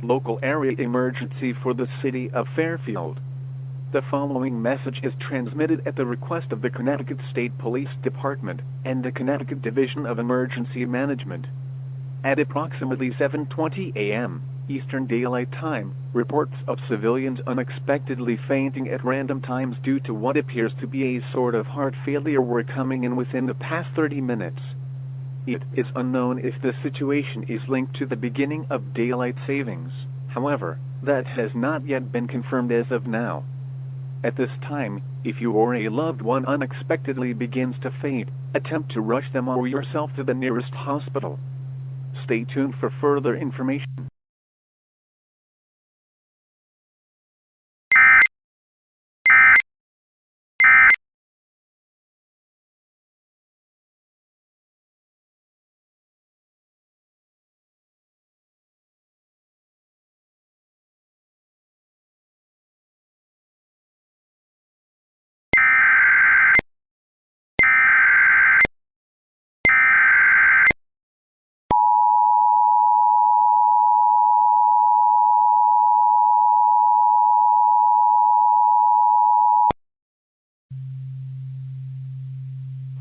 Local area emergency for the city of Fairfield. The following message is transmitted at the request of the Connecticut State Police Department and the Connecticut Division of Emergency Management. At approximately 7:20 a.m. Eastern Daylight Time, reports of civilians unexpectedly fainting at random times due to what appears to be a sort of heart failure were coming in within the past 30 minutes. It is unknown if the situation is linked to the beginning of daylight savings. However, that has not yet been confirmed as of now. At this time, if you or a loved one unexpectedly begins to faint, attempt to rush them or yourself to the nearest hospital. Stay tuned for further information.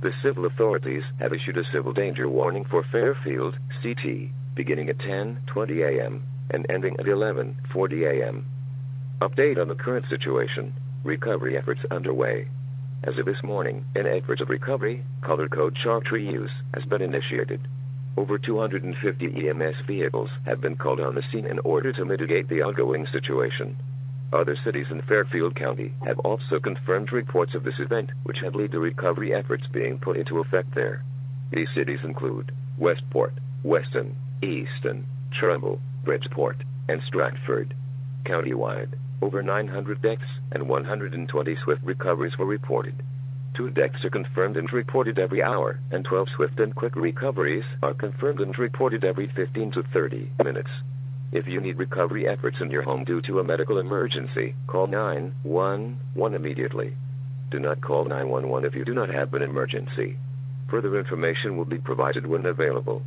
The civil authorities have issued a civil danger warning for Fairfield, CT, beginning at 10:20 a.m. and ending at 11:40 a.m. Update on the current situation. Recovery efforts underway. As of this morning, in efforts of recovery, color code chartry use has been initiated. Over 250 EMS vehicles have been called on the scene in order to mitigate the ongoing situation. Other cities in Fairfield County have also confirmed reports of this event, which have led to recovery efforts being put into effect there. These cities include Westport, Weston, Easton, Trumbull, Bridgeport, and Stratford. Countywide, over 900 deaths and 120 swift recoveries were reported. 2 deaths are confirmed and reported every hour, and 12 swift and quick recoveries are confirmed and reported every 15 to 30 minutes. If you need recovery efforts in your home due to a medical emergency, call 911 immediately. Do not call 911 if you do not have an emergency. Further information will be provided when available.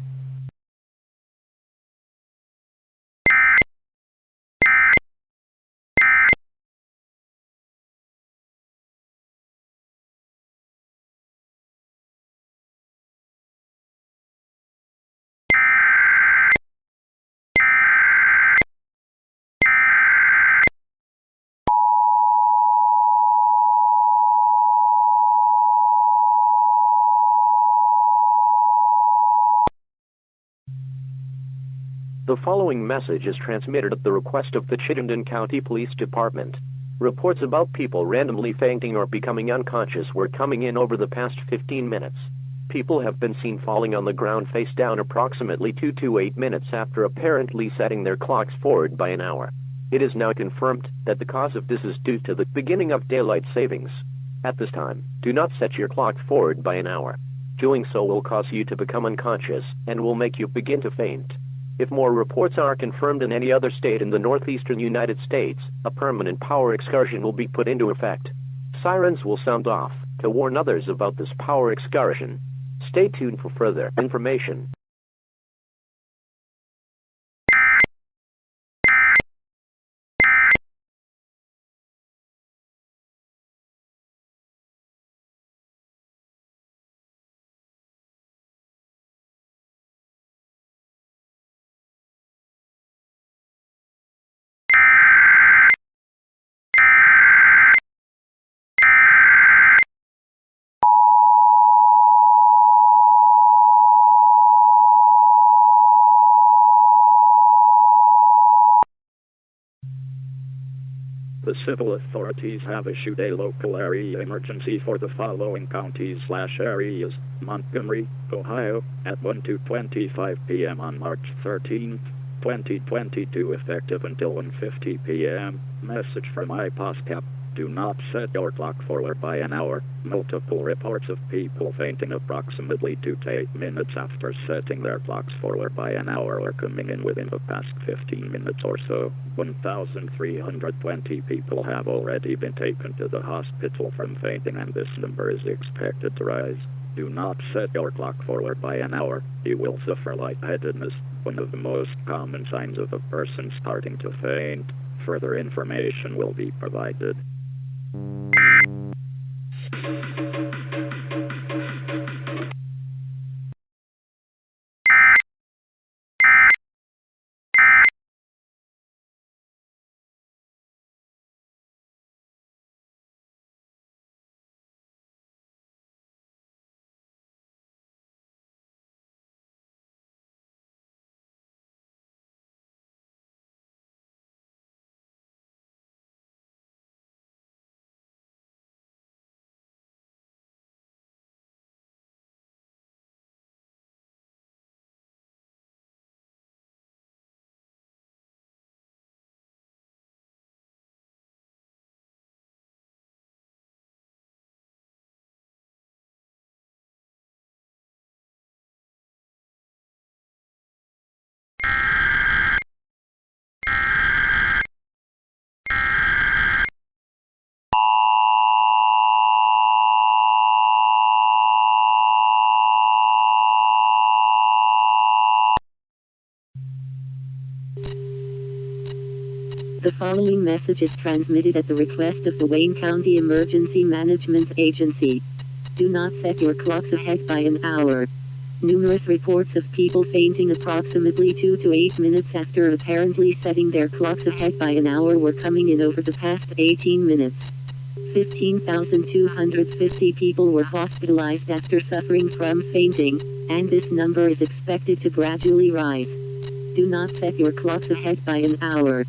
The following message is transmitted at the request of the Chittenden County Police Department. Reports about people randomly fainting or becoming unconscious were coming in over the past 15 minutes. People have been seen falling on the ground face down approximately 2 to 8 minutes after apparently setting their clocks forward by an hour. It is now confirmed that the cause of this is due to the beginning of daylight savings. At this time, do not set your clock forward by an hour. Doing so will cause you to become unconscious and will make you begin to faint. If more reports are confirmed in any other state in the northeastern United States, a permanent power excursion will be put into effect. Sirens will sound off to warn others about this power excursion. Stay tuned for further information. The civil authorities have issued a local area emergency for the following counties/areas: Montgomery, Ohio, at 1 to 25 p.m. on March 13, 2022, effective until 1:50 p.m. Message from IPOSCAP: do not set your clock forward by an hour. Multiple reports of people fainting approximately 2 to 8 minutes after setting their clocks forward by an hour are coming in within the past 15 minutes or so. 1,320 people have already been taken to the hospital from fainting, and this number is expected to rise. Do not set your clock forward by an hour. You will suffer lightheadedness, one of the most common signs of a person starting to faint. Further information will be provided. The following message is transmitted at the request of the Wayne County Emergency Management Agency. Do not set your clocks ahead by an hour. Numerous reports of people fainting approximately 2 to 8 minutes after apparently setting their clocks ahead by an hour were coming in over the past 18 minutes. 15,250 people were hospitalized after suffering from fainting, and this number is expected to gradually rise. Do not set your clocks ahead by an hour.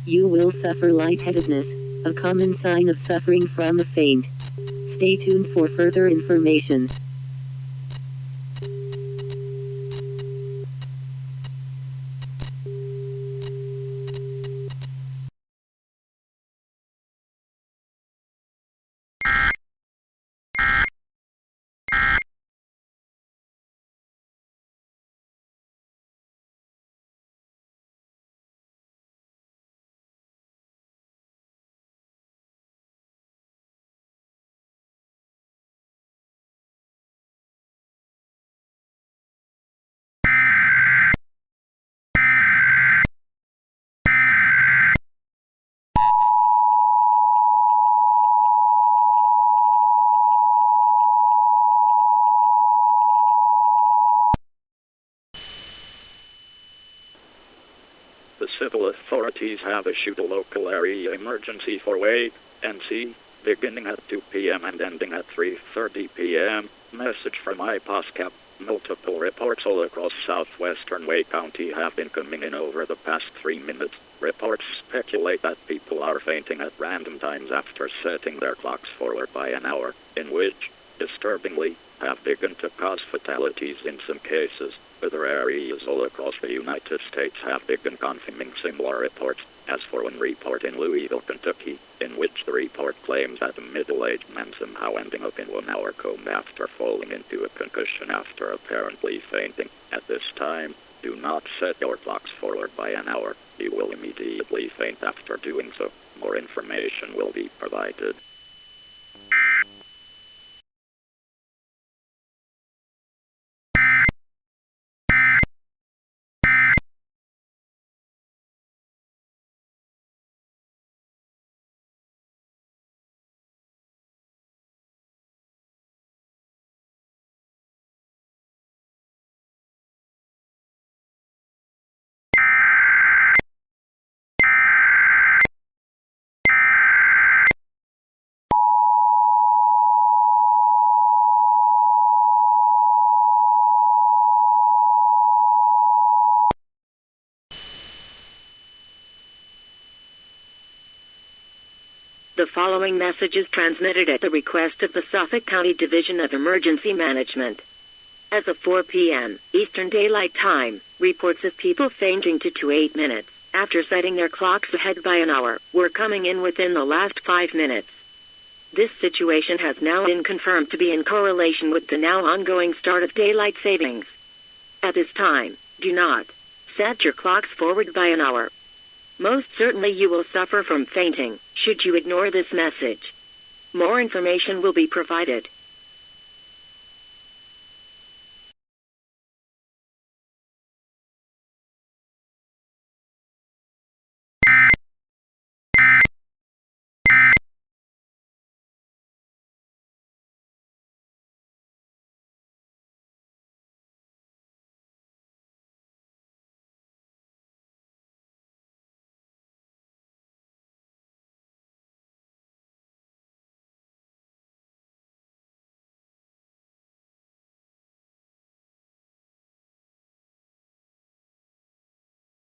You will suffer lightheadedness, a common sign of suffering from a faint. Stay tuned for further information. The civil authorities have issued a local area emergency for Wayne, NC, beginning at 2 p.m. and ending at 3:30 p.m. Message from IPOSCAP. Multiple reports all across southwestern Wayne County have been coming in over the past 3 minutes. Reports speculate that people are fainting at random times after setting their clocks forward by an hour, in which, disturbingly, have begun to cause fatalities in some cases. Other areas all across the United States have begun confirming similar reports, as for one report in Louisville, Kentucky, in which the report claims that a middle-aged man somehow ending up in 1 hour coma after falling into a concussion after apparently fainting. At this time, do not set your clocks forward by an hour. You will immediately faint after doing so. More information will be provided. The following message is transmitted at the request of the Suffolk County Division of Emergency Management. As of 4 p.m. Eastern Daylight Time, reports of people fainting 2 to 8 minutes after setting their clocks ahead by an hour were coming in within the last 5 minutes. This situation has now been confirmed to be in correlation with the now ongoing start of daylight savings. At this time, do not set your clocks forward by an hour. Most certainly you will suffer from fainting should you ignore this message. More information will be provided.